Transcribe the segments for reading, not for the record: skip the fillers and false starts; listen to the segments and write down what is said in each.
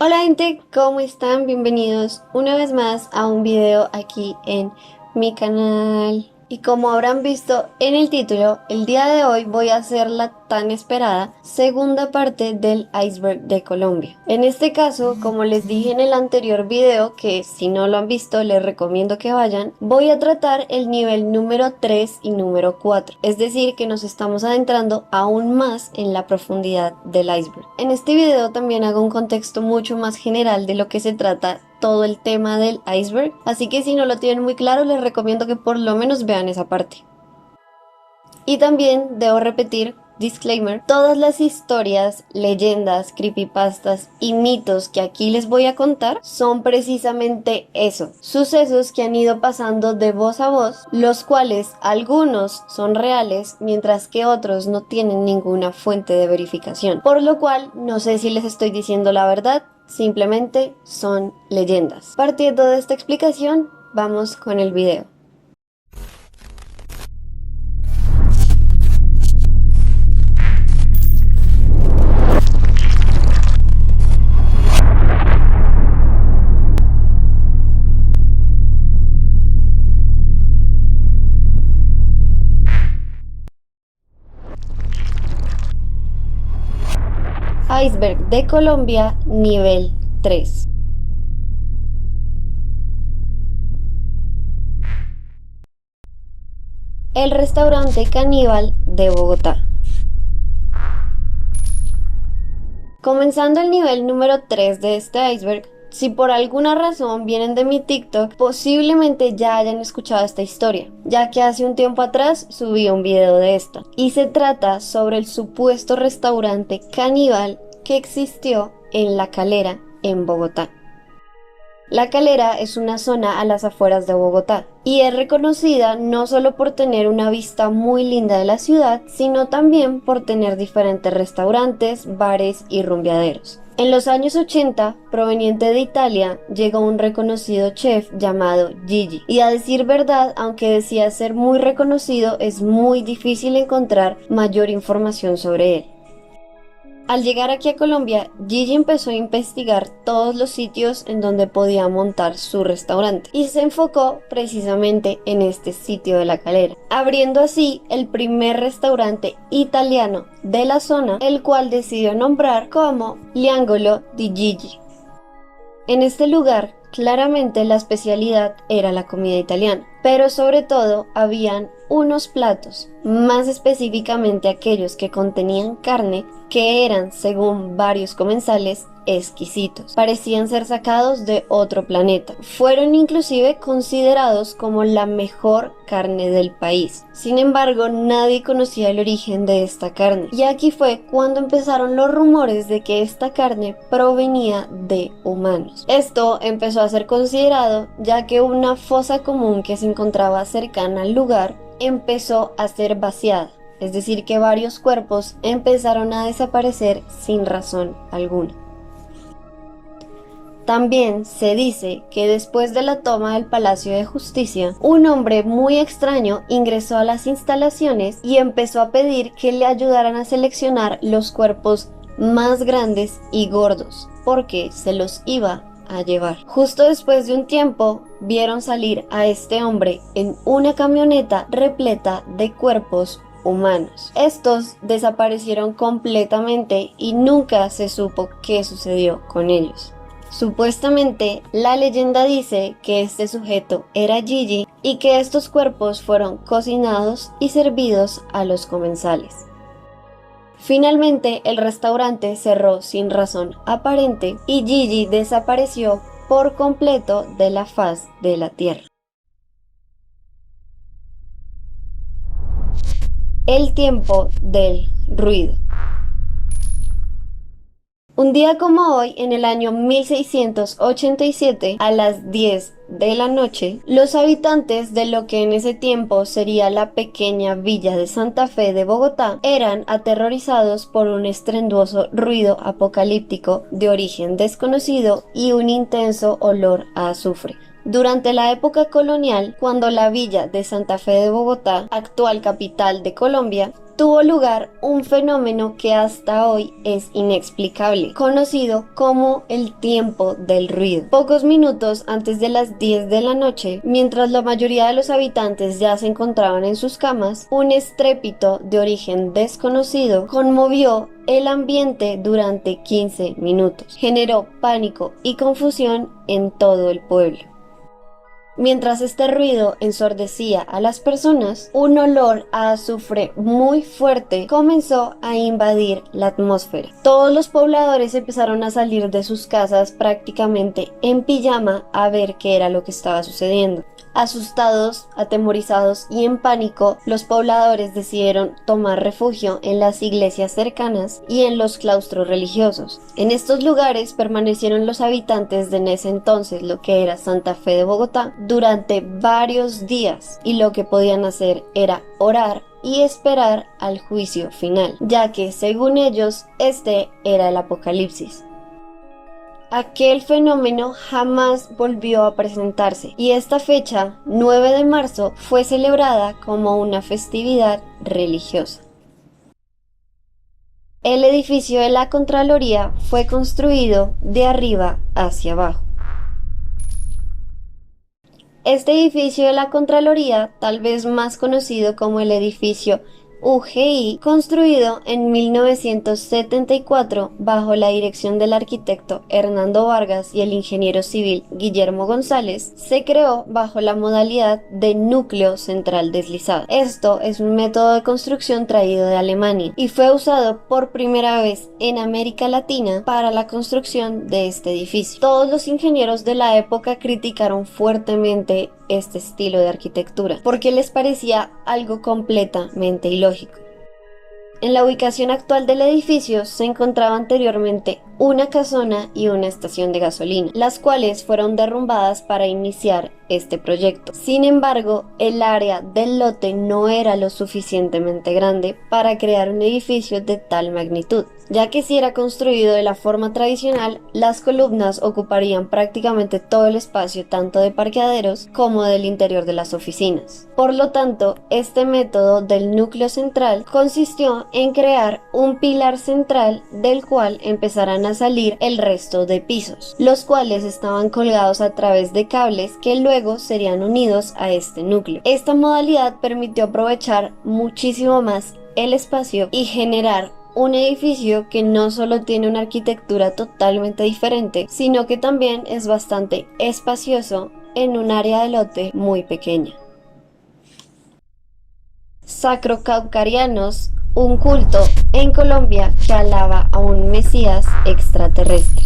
Hola gente, ¿cómo están? Bienvenidos una vez más a un video aquí en mi canal. Y como habrán visto en el título, el día de hoy voy a hacer la tan esperada segunda parte del iceberg de Colombia. En este caso, como les dije en el anterior video, que si no lo han visto les recomiendo que vayan, voy a tratar el nivel número 3 y número 4. Es decir, que nos estamos adentrando aún más en la profundidad del iceberg. En este video también hago un contexto mucho más general de lo que se trata todo el tema del iceberg, así que si no lo tienen muy claro les recomiendo que por lo menos vean esa parte. Y también debo repetir, disclaimer, todas las historias, leyendas, creepypastas y mitos que aquí les voy a contar son precisamente eso, sucesos que han ido pasando de voz a voz, los cuales algunos son reales mientras que otros no tienen ninguna fuente de verificación, por lo cual no sé si les estoy diciendo la verdad. Simplemente son leyendas. Partiendo de esta explicación, vamos con el video. Iceberg de Colombia, nivel 3. El restaurante Caníbal de Bogotá. Comenzando el nivel número 3 de este iceberg, si por alguna razón vienen de mi TikTok, posiblemente ya hayan escuchado esta historia, ya que hace un tiempo atrás subí un video de esta. Y se trata sobre el supuesto restaurante caníbal que existió en La Calera, en Bogotá. La Calera es una zona a las afueras de Bogotá y es reconocida no solo por tener una vista muy linda de la ciudad, sino también por tener diferentes restaurantes, bares y rumbeaderos. En los años 80, proveniente de Italia, llegó un reconocido chef llamado Gigi. Y a decir verdad, aunque decía ser muy reconocido, es muy difícil encontrar mayor información sobre él. Al llegar aquí a Colombia, Gigi empezó a investigar todos los sitios en donde podía montar su restaurante y se enfocó precisamente en este sitio de La Calera, abriendo así el primer restaurante italiano de la zona, el cual decidió nombrar como L'Angolo di Gigi. En este lugar, claramente la especialidad era la comida italiana, pero sobre todo habían unos platos, más específicamente aquellos que contenían carne, que eran, según varios comensales, exquisitos. Parecían ser sacados de otro planeta. Fueron inclusive considerados como la mejor carne del país. Sin embargo, nadie conocía el origen de esta carne. Y aquí fue cuando empezaron los rumores de que esta carne provenía de humanos. Esto empezó a ser considerado ya que una fosa común que se encontraba cercana al lugar empezó a ser vaciada. Es decir, que varios cuerpos empezaron a desaparecer sin razón alguna. También se dice que después de la toma del Palacio de Justicia, un hombre muy extraño ingresó a las instalaciones y empezó a pedir que le ayudaran a seleccionar los cuerpos más grandes y gordos, porque se los iba a llevar. Justo después de un tiempo, vieron salir a este hombre en una camioneta repleta de cuerpos humanos. Estos desaparecieron completamente y nunca se supo qué sucedió con ellos. Supuestamente, la leyenda dice que este sujeto era Gigi y que estos cuerpos fueron cocinados y servidos a los comensales. Finalmente, el restaurante cerró sin razón aparente y Gigi desapareció por completo de la faz de la tierra. El tiempo del ruido. Un día como hoy, en el año 1687, a las 10 de la noche, los habitantes de lo que en ese tiempo sería la pequeña villa de Santa Fe de Bogotá eran aterrorizados por un estruendoso ruido apocalíptico de origen desconocido y un intenso olor a azufre. Durante la época colonial, cuando la villa de Santa Fe de Bogotá, actual capital de Colombia, tuvo lugar un fenómeno que hasta hoy es inexplicable, conocido como el tiempo del ruido. Pocos minutos antes de las 10 de la noche, mientras la mayoría de los habitantes ya se encontraban en sus camas, un estrépito de origen desconocido conmovió el ambiente durante 15 minutos. Generó pánico y confusión en todo el pueblo. Mientras este ruido ensordecía a las personas, un olor a azufre muy fuerte comenzó a invadir la atmósfera. Todos los pobladores empezaron a salir de sus casas prácticamente en pijama a ver qué era lo que estaba sucediendo. Asustados, atemorizados y en pánico, los pobladores decidieron tomar refugio en las iglesias cercanas y en los claustros religiosos. En estos lugares permanecieron los habitantes de en ese entonces lo que era Santa Fe de Bogotá durante varios días, y lo que podían hacer era orar y esperar al juicio final, ya que según ellos este era el apocalipsis. Aquel fenómeno jamás volvió a presentarse y esta fecha, 9 de marzo, fue celebrada como una festividad religiosa. El edificio de la Contraloría fue construido de arriba hacia abajo. Este edificio de la Contraloría, tal vez más conocido como el edificio UGI, construido en 1974 bajo la dirección del arquitecto Hernando Vargas y el ingeniero civil Guillermo González, se creó bajo la modalidad de núcleo central deslizado. Esto es un método de construcción traído de Alemania y fue usado por primera vez en América Latina para la construcción de este edificio. Todos los ingenieros de la época criticaron fuertemente este estilo de arquitectura porque les parecía algo completamente ilógico. En la ubicación actual del edificio se encontraba anteriormente una casona y una estación de gasolina, las cuales fueron derrumbadas para iniciar este proyecto. Sin embargo, el área del lote no era lo suficientemente grande para crear un edificio de tal magnitud, ya que si era construido de la forma tradicional, las columnas ocuparían prácticamente todo el espacio tanto de parqueaderos como del interior de las oficinas. Por lo tanto, este método del núcleo central consistió en crear un pilar central del cual empezaran a salir el resto de pisos, los cuales estaban colgados a través de cables que luego serían unidos a este núcleo. Esta modalidad permitió aprovechar muchísimo más el espacio y generar un edificio que no solo tiene una arquitectura totalmente diferente, sino que también es bastante espacioso en un área de lote muy pequeña. Sacrocaucarianos, un culto en Colombia que alaba a un mesías extraterrestre.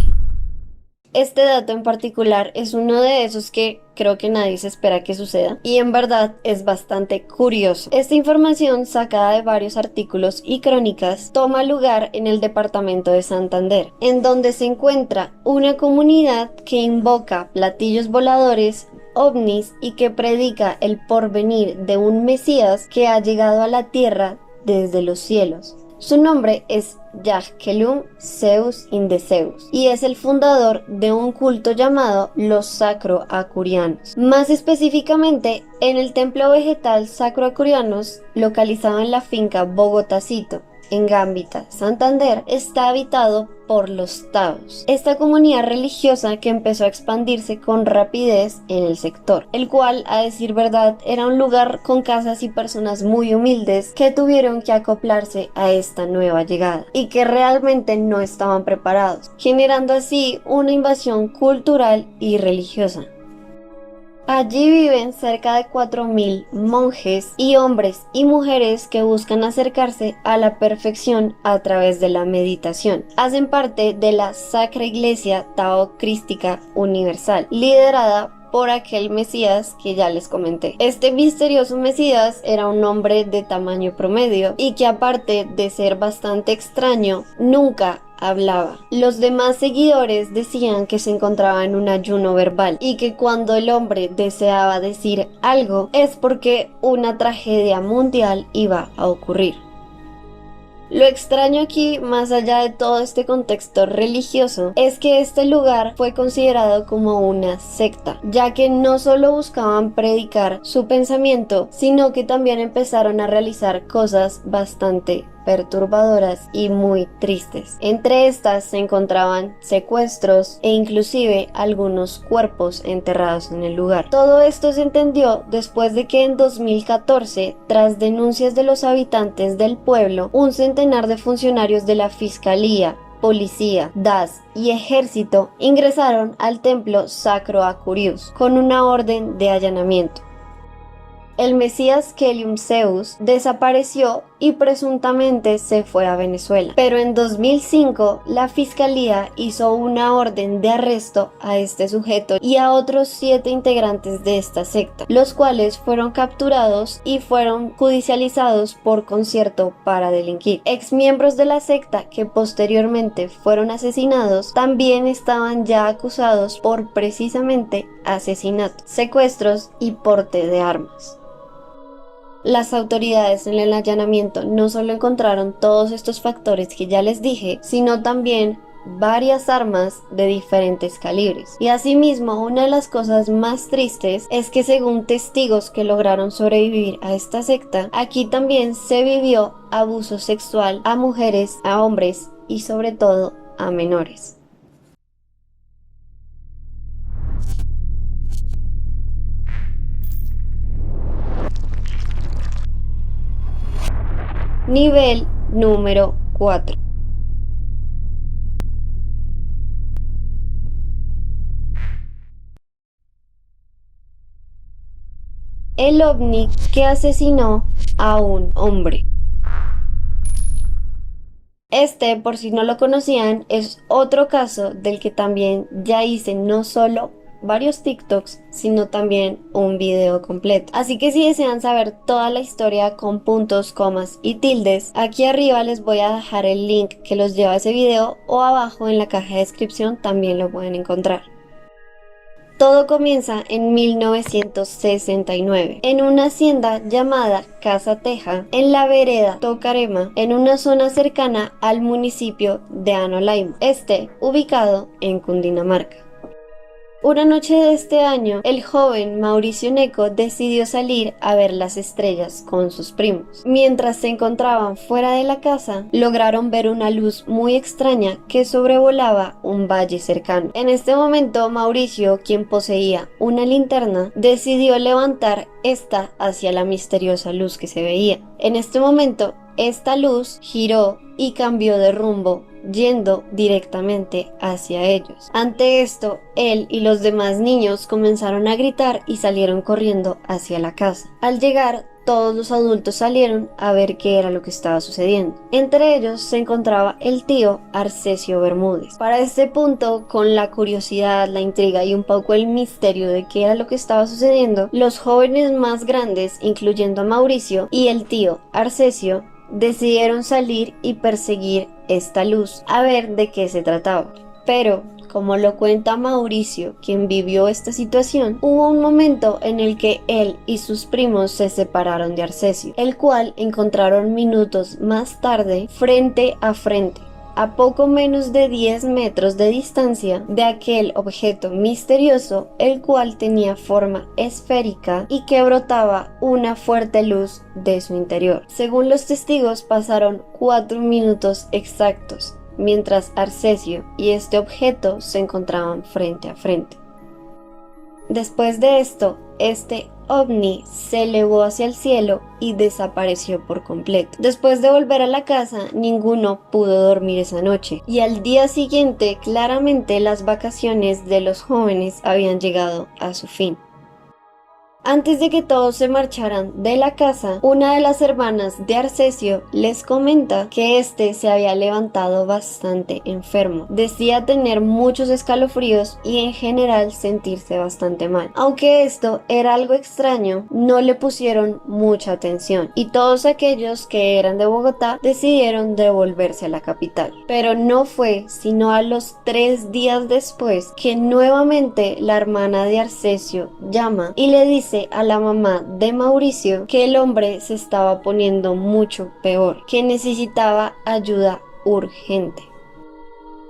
Este dato en particular es uno de esos que creo que nadie se espera que suceda y en verdad es bastante curioso. Esta información, sacada de varios artículos y crónicas, toma lugar en el departamento de Santander, en donde se encuentra una comunidad que invoca platillos voladores, ovnis y que predica el porvenir de un mesías que ha llegado a la tierra desde los cielos. Su nombre es Yahkelum Zeus Indezeus y es el fundador de un culto llamado los Sacro-Acurianos. Más específicamente, en el templo vegetal Sacro-Acurianos, localizado en la finca Bogotacito, en Gambita, Santander, está habitado por los Taos, esta comunidad religiosa que empezó a expandirse con rapidez en el sector, el cual, a decir verdad, era un lugar con casas y personas muy humildes que tuvieron que acoplarse a esta nueva llegada y que realmente no estaban preparados, generando así una invasión cultural y religiosa. Allí viven cerca de 4.000 monjes y hombres y mujeres que buscan acercarse a la perfección a través de la meditación. Hacen parte de la Sacra Iglesia Taoísta Universal, liderada por aquel Mesías que ya les comenté. Este misterioso Mesías era un hombre de tamaño promedio y que, aparte de ser bastante extraño, nunca hablaba. Los demás seguidores decían que se encontraba en un ayuno verbal y que cuando el hombre deseaba decir algo es porque una tragedia mundial iba a ocurrir. Lo extraño aquí, más allá de todo este contexto religioso, es que este lugar fue considerado como una secta, ya que no solo buscaban predicar su pensamiento, sino que también empezaron a realizar cosas bastante perturbadoras y muy tristes. Entre estas se encontraban secuestros e inclusive algunos cuerpos enterrados en el lugar. Todo esto se entendió después de que en 2014, tras denuncias de los habitantes del pueblo, un centenar de funcionarios de la fiscalía, policía, DAS y ejército ingresaron al templo Sacro Acurius con una orden de allanamiento. El Mesías Kelium Zeus desapareció y presuntamente se fue a Venezuela. Pero en 2005 la fiscalía hizo una orden de arresto a este sujeto y a otros 7 integrantes de esta secta, los cuales fueron capturados y fueron judicializados por concierto para delinquir. Exmiembros de la secta que posteriormente fueron asesinados también estaban ya acusados por precisamente asesinato, secuestros y porte de armas. Las autoridades en el allanamiento no solo encontraron todos estos factores que ya les dije, sino también varias armas de diferentes calibres. Y asimismo, una de las cosas más tristes es que según testigos que lograron sobrevivir a esta secta, aquí también se vivió abuso sexual a mujeres, a hombres y sobre todo a menores. Nivel número 4. El ovni que asesinó a un hombre. Este, por si no lo conocían, es otro caso del que también ya hice no solo varios TikToks, sino también un video completo. Así que si desean saber toda la historia con puntos, comas y tildes, aquí arriba les voy a dejar el link que los lleva a ese video o abajo en la caja de descripción también lo pueden encontrar. Todo comienza en 1969, en una hacienda llamada Casa Teja, en la vereda Tocarema, en una zona cercana al municipio de Anolaima, ubicado en Cundinamarca. Una noche de este año, el joven Mauricio Neco decidió salir a ver las estrellas con sus primos. Mientras se encontraban fuera de la casa, lograron ver una luz muy extraña que sobrevolaba un valle cercano. En este momento, Mauricio, quien poseía una linterna, decidió levantar esta hacia la misteriosa luz que se veía. En este momento, esta luz giró y cambió de rumbo, yendo directamente hacia ellos. Ante esto, él y los demás niños comenzaron a gritar y salieron corriendo hacia la casa. Al llegar, todos los adultos salieron a ver qué era lo que estaba sucediendo. Entre ellos se encontraba el tío Arcesio Bermúdez. Para este punto, con la curiosidad, la intriga y un poco el misterio de qué era lo que estaba sucediendo, los jóvenes más grandes, incluyendo a Mauricio y el tío Arcesio, decidieron salir y perseguir esta luz a ver de qué se trataba. Pero, como lo cuenta Mauricio, quien vivió esta situación, hubo un momento en el que él y sus primos se separaron de Arcesio, el cual encontraron minutos más tarde frente a poco menos de 10 metros de distancia de aquel objeto misterioso, el cual tenía forma esférica y que brotaba una fuerte luz de su interior. Según los testigos, pasaron 4 minutos exactos, mientras Arcesio y este objeto se encontraban frente a frente. Después de esto, este ovni se elevó hacia el cielo y desapareció por completo. Después de volver a la casa, ninguno pudo dormir esa noche, y al día siguiente claramente las vacaciones de los jóvenes habían llegado a su fin. Antes de que todos se marcharan de la casa, una de las hermanas de Arcesio les comenta que este se había levantado bastante enfermo. Decía tener muchos escalofríos y en general sentirse bastante mal. Aunque esto era algo extraño, no le pusieron mucha atención y todos aquellos que eran de Bogotá decidieron devolverse a la capital. Pero no fue sino a los 3 días después que nuevamente la hermana de Arcesio llama y le dice dice a la mamá de Mauricio que el hombre se estaba poniendo mucho peor, que necesitaba ayuda urgente.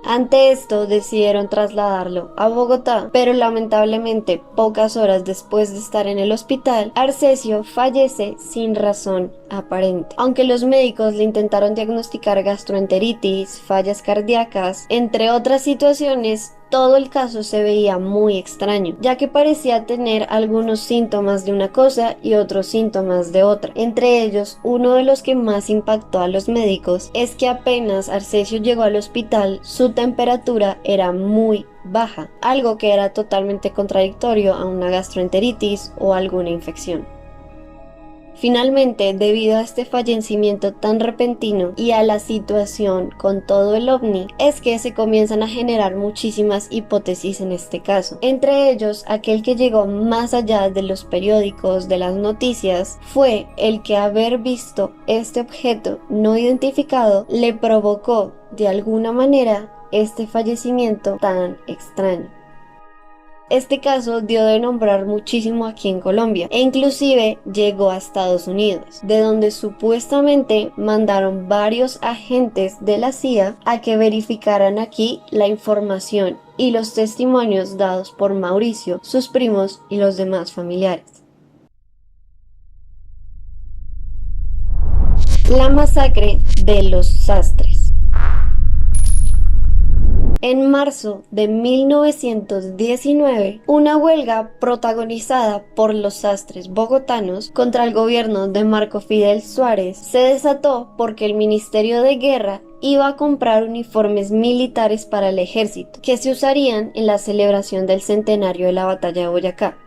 Ante esto decidieron trasladarlo a Bogotá, pero lamentablemente pocas horas después de estar en el hospital, Arcesio fallece sin razón aparente. Aunque los médicos le intentaron diagnosticar gastroenteritis, fallas cardíacas, entre otras situaciones, todo el caso se veía muy extraño, ya que parecía tener algunos síntomas de una cosa y otros síntomas de otra. Entre ellos, uno de los que más impactó a los médicos es que apenas Arcesio llegó al hospital, su temperatura era muy baja, algo que era totalmente contradictorio a una gastroenteritis o alguna infección. Finalmente, debido a este fallecimiento tan repentino y a la situación con todo el ovni, es que se comienzan a generar muchísimas hipótesis en este caso. Entre ellos, aquel que llegó más allá de los periódicos, de las noticias, fue el que haber visto este objeto no identificado le provocó de alguna manera este fallecimiento tan extraño. Este caso dio de nombrar muchísimo aquí en Colombia e inclusive llegó a Estados Unidos, de donde supuestamente mandaron varios agentes de la CIA a que verificaran aquí la información y los testimonios dados por Mauricio, sus primos y los demás familiares. La masacre de los sastres. En marzo de 1919, una huelga protagonizada por los sastres bogotanos contra el gobierno de Marco Fidel Suárez se desató porque el Ministerio de Guerra iba a comprar uniformes militares para el ejército, que se usarían en la celebración del centenario de la Batalla de Boyacá.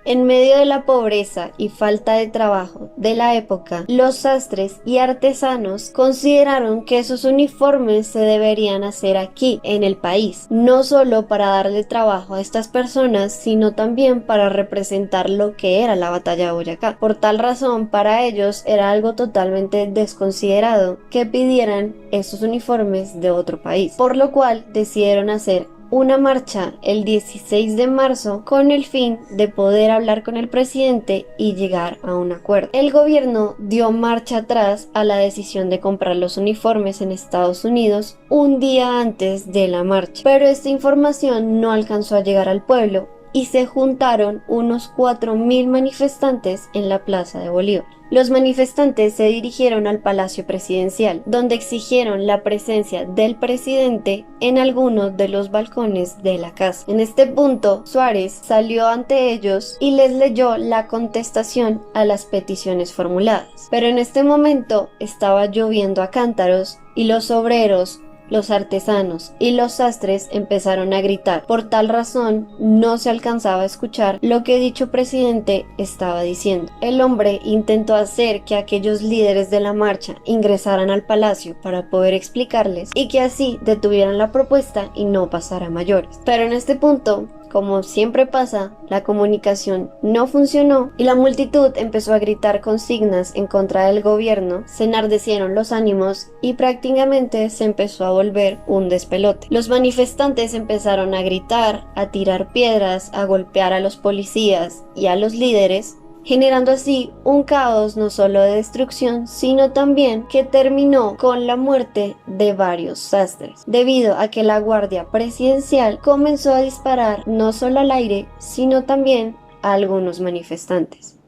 En medio de la pobreza y falta de trabajo de la época, los sastres y artesanos consideraron que esos uniformes se deberían hacer aquí, en el país, no solo para darle trabajo a estas personas, sino también para representar lo que era la Batalla de Boyacá. Por tal razón, para ellos era algo totalmente desconsiderado que pidieran esos uniformes de otro país, por lo cual decidieron hacer una marcha el 16 de marzo con el fin de poder hablar con el presidente y llegar a un acuerdo. El gobierno dio marcha atrás a la decisión de comprar los uniformes en Estados Unidos un día antes de la marcha, pero esta información no alcanzó a llegar al pueblo y se juntaron unos 4.000 manifestantes en la Plaza de Bolívar. Los manifestantes se dirigieron al Palacio Presidencial, donde exigieron la presencia del presidente en algunos de los balcones de la casa. En este punto, Suárez salió ante ellos y les leyó la contestación a las peticiones formuladas. Pero en este momento estaba lloviendo a cántaros y los obreros, los artesanos y los sastres empezaron a gritar. Por tal razón, no se alcanzaba a escuchar lo que dicho presidente estaba diciendo. El hombre intentó hacer que aquellos líderes de la marcha ingresaran al palacio para poder explicarles y que así detuvieran la propuesta y no pasara a mayores. Pero en este punto, como siempre pasa, la comunicación no funcionó y la multitud empezó a gritar consignas en contra del gobierno, se enardecieron los ánimos y prácticamente se empezó a volver un despelote. Los manifestantes empezaron a gritar, a tirar piedras, a golpear a los policías y a los líderes, generando así un caos no solo de destrucción, sino también que terminó con la muerte de varios sastres, debido a que la Guardia Presidencial comenzó a disparar no solo al aire, sino también a algunos manifestantes.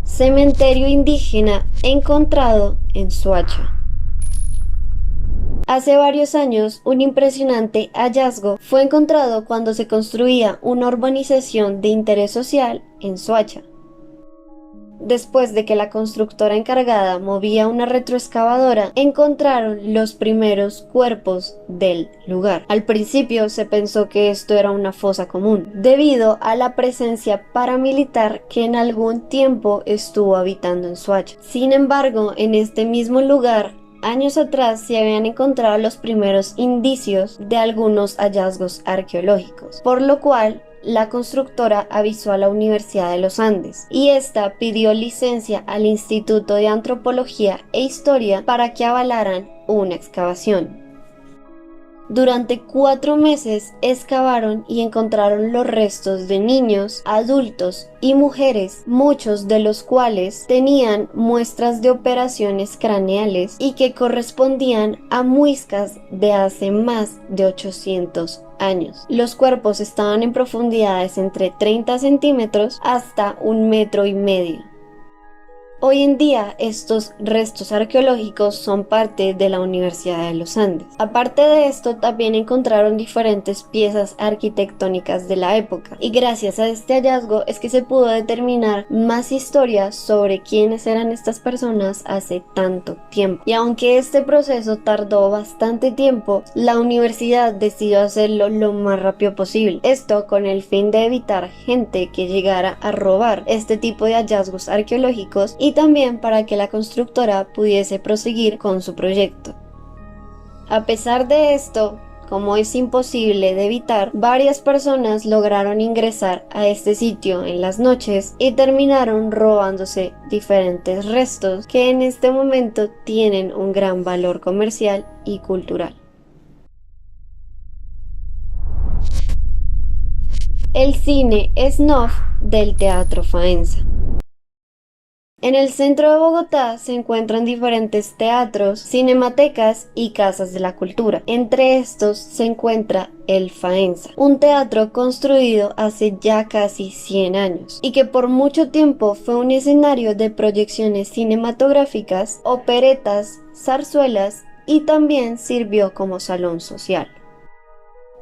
Cementerio indígena encontrado en Soacha. Hace varios años, un impresionante hallazgo fue encontrado cuando se construía una urbanización de interés social en Soacha. Después de que la constructora encargada movía una retroexcavadora, encontraron los primeros cuerpos del lugar. Al principio se pensó que esto era una fosa común, debido a la presencia paramilitar que en algún tiempo estuvo habitando en Soacha. Sin embargo, en este mismo lugar, años atrás se habían encontrado los primeros indicios de algunos hallazgos arqueológicos, por lo cual la constructora avisó a la Universidad de los Andes y esta pidió licencia al Instituto de Antropología e Historia para que avalaran una excavación. Durante 4 meses excavaron y encontraron los restos de niños, adultos y mujeres, muchos de los cuales tenían muestras de operaciones craneales y que correspondían a muiscas de hace más de 800 años. Los cuerpos estaban en profundidades entre 30 centímetros hasta 1,5 metros. Hoy en día estos restos arqueológicos son parte de la Universidad de los Andes. Aparte de esto, también encontraron diferentes piezas arquitectónicas de la época, y gracias a este hallazgo es que se pudo determinar más historias sobre quiénes eran estas personas hace tanto tiempo. Y aunque este proceso tardó bastante tiempo, la universidad decidió hacerlo lo más rápido posible. Esto con el fin de evitar gente que llegara a robar este tipo de hallazgos arqueológicos y también para que la constructora pudiese proseguir con su proyecto. A pesar de esto, como es imposible de evitar, varias personas lograron ingresar a este sitio en las noches y terminaron robándose diferentes restos que en este momento tienen un gran valor comercial y cultural. El cine snuff del Teatro Faenza. En el centro de Bogotá se encuentran diferentes teatros, cinematecas y casas de la cultura. Entre estos se encuentra el Faenza, un teatro construido hace ya casi 100 años y que por mucho tiempo fue un escenario de proyecciones cinematográficas, operetas, zarzuelas y también sirvió como salón social.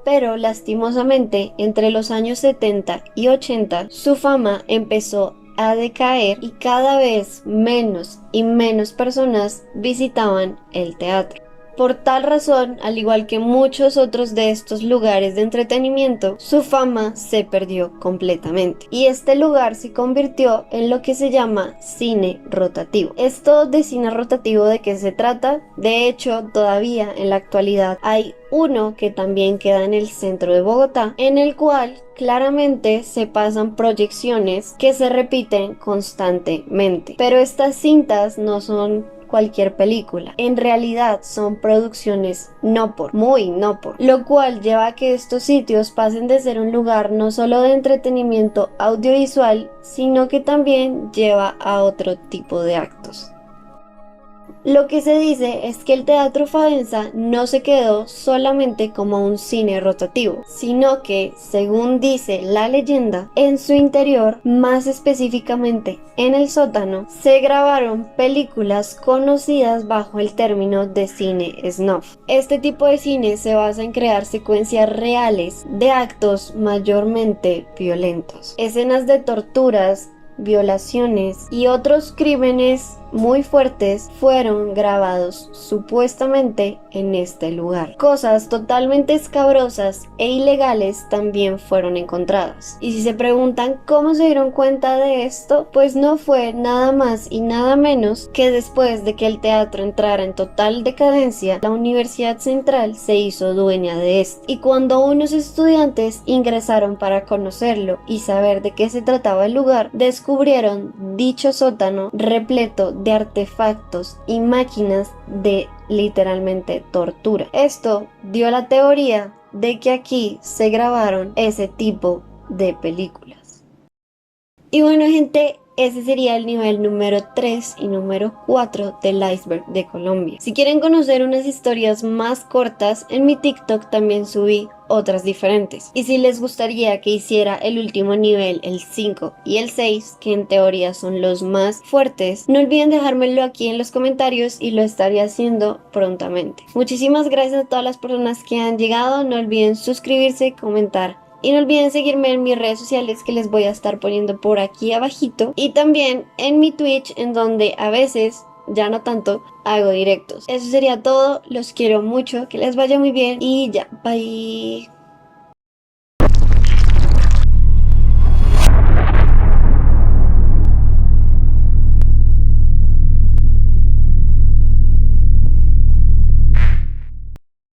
Pero lastimosamente, entre los años 70 y 80, su fama empezó a decaer y cada vez menos y menos personas visitaban el teatro. Por tal razón, al igual que muchos otros de estos lugares de entretenimiento, su fama se perdió completamente. Y este lugar se convirtió en lo que se llama cine rotativo. ¿Esto de cine rotativo de qué se trata? De hecho, todavía en la actualidad hay uno que también queda en el centro de Bogotá, en el cual claramente se pasan proyecciones que se repiten constantemente. Pero estas cintas no son cualquier película, en realidad son producciones no por, lo cual lleva a que estos sitios pasen de ser un lugar no solo de entretenimiento audiovisual, sino que también lleva a otro tipo de actos. Lo que se dice es que el Teatro Faenza no se quedó solamente como un cine rotativo, sino que, según dice la leyenda, en su interior, más específicamente en el sótano, se grabaron películas conocidas bajo el término de cine snuff. Este tipo de cine se basa en crear secuencias reales de actos mayormente violentos, escenas de torturas, violaciones y otros crímenes muy fuertes fueron grabados supuestamente en este lugar. Cosas totalmente escabrosas e ilegales también fueron encontradas. Y si se preguntan cómo se dieron cuenta de esto, pues no fue nada más y nada menos que después de que el teatro entrara en total decadencia, la Universidad Central se hizo dueña de esto. Y cuando unos estudiantes ingresaron para conocerlo y saber de qué se trataba el lugar, descubrieron dicho sótano repleto de artefactos y máquinas de literalmente tortura. Esto dio la teoría de que aquí se grabaron ese tipo de películas. Y bueno, gente, ese sería el nivel número 3 y número 4 del iceberg de Colombia. Si quieren conocer unas historias más cortas, en mi TikTok también subí otras diferentes. Y si les gustaría que hiciera el último nivel, el 5 y el 6, que en teoría son los más fuertes, no olviden dejármelo aquí en los comentarios y lo estaré haciendo prontamente. Muchísimas gracias a todas las personas que han llegado. No olviden suscribirse, comentar y no olviden seguirme en mis redes sociales que les voy a estar poniendo por aquí abajito, y también en mi Twitch, en donde a veces, ya no tanto, hago directos. Eso sería todo, los quiero mucho, que les vaya muy bien y ya, bye.